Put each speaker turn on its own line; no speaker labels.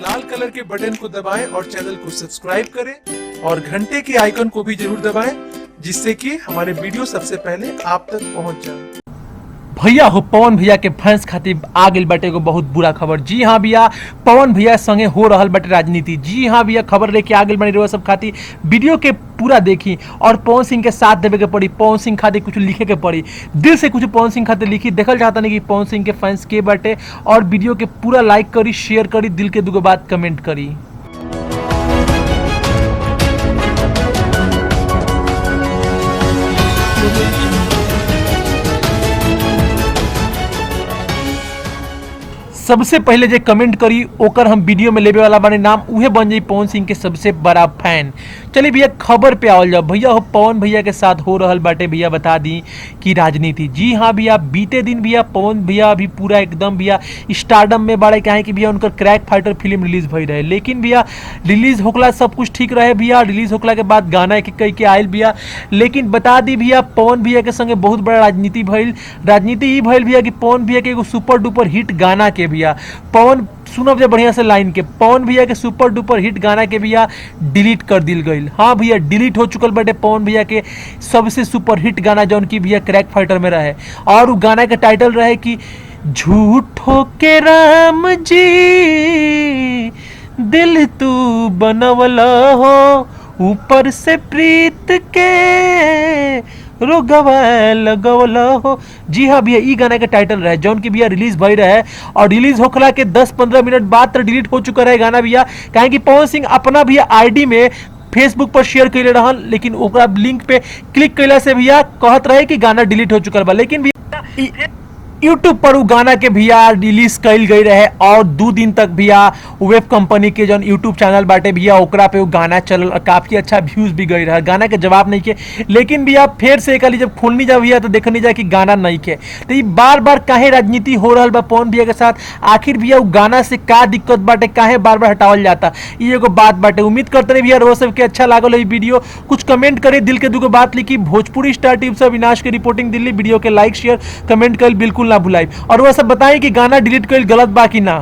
लाल colour के button को दबाएं और चैनल को सब्सक्राइब करें और घंटे के आइकन को भी जरूर दबाएं, जिससे कि हमारे वीडियो सबसे पहले आप तक पहुंच जाए।
भैया हो पवन भैया के फैंस खातिर आ गई बाटे को बहुत बुरा खबर। जी हाँ भैया, पवन भैया संगे हो रहल बाटे राजनीति। जी हाँ भैया, खबर लेके आ गई बनी रहो सब खातिर। वीडियो के पूरा देखी और पवन सिंह के साथ देवे के पड़ी। पवन सिंह खातिर कुछ लिखे के पड़ी, दिल से कुछ पवन सिंह खातिर लिखी। देखल चाहता नहीं कि पवन सिंह के फैंस के बाटे, और वीडियो के पूरा लाइक करी, शेयर करी, दिल के दुगो बात कमेंट करी। सबसे पहले जो कमेंट करी ओकर हम वीडियो में लेवे वाला बानी नाम, उहे बन जाई पवन सिंह के सबसे बड़ा फैन। चलिए भैया खबर पे आवल जाओ। भैया हो पवन भैया के साथ हो रहल बाटे, भैया बता दी कि राजनीति। जी हाँ भैया, बीते दिन भैया पवन भैया अभी पूरा एकदम भैया स्टारडम में बाड़े। कहे कि भैया उनकर क्रैक फाइटर फिल्म रिलीज भई रहे, लेकिन भैया रिलीज होखला सब कुछ ठीक रहे भैया। रिलीज होखला के बाद गाना एक कई के आयल भैया, लेकिन बता दी भैया पवन भैया के संगे बहुत बड़ा राजनीति भइल। राजनीति ही भइल भैया कि पवन भैया के एगो सुपर डुपर हिट गाना के भैया पवन सुनब जे बढ़िया से लाइन के, पवन भैया के सुपर डुपर हिट गाना के भैया डिलीट कर दिल गई। हाँ भैया, डिलीट हो चुकल बटे पवन भैया के सबसे सुपर हिट गाना जौन की भैया क्रैक फाइटर में रहे, और वो गाना का टाइटल रहे कि झूठो के राम जी दिल तू बनवला हो, ऊपर से प्रीत के रोगवा लगवला हो। जी हाँ भैया, ई गाना के टाइटल रहे जौन की भैया रिलीज भई रहे, और रिलीज होखला के 10-15 मिनट बाद तो डिलीट हो चुका रहे गाना भैया। काहे कि पवन सिंह अपना भैया आईडी में फेसबुक पर शेयर कैले रहन, लेकिन ओकरा लिंक पे क्लिक कैला से भैया कहत रहे कि गाना डिलीट हो चुकल बा। लेकिन भैया यूट्यूब पर वो गाना के भैया रिलीज कैल गई रहे, और 2 दिन तक भैया वेब कंपनी के जो यूट्यूब चैनल बाटे भैया ओकरा पे वो गाना चलल और काफी अच्छा व्यूज भी गई रहा। गाना के जवाब नहीं के, लेकिन भैया फिर से एक जब खोलनी जा भैया तो देखनी जा कि गाना नहीं के। तो ये बार बार काहे राजनीति हो रहा बा पवन भैया के साथ, आखिर भैया वो गाना से का दिक्कत बाटे, काहे बार बार हटावल जाता, ये एगो बात बाटे। उम्मीद करते रहे भैया रोज सबके अच्छा लागल है वीडियो। कुछ कमेंट करे, दिल के दुगो बात लिखी। भोजपुरी स्टार टीवी से अविनाश की रिपोर्टिंग दिल्ली। वीडियो के लाइक शेयर कमेंट कर बिल्कुल ना भुलाई, और वह सब बताएं कि गाना डिलीट कर गलत बा कि ना।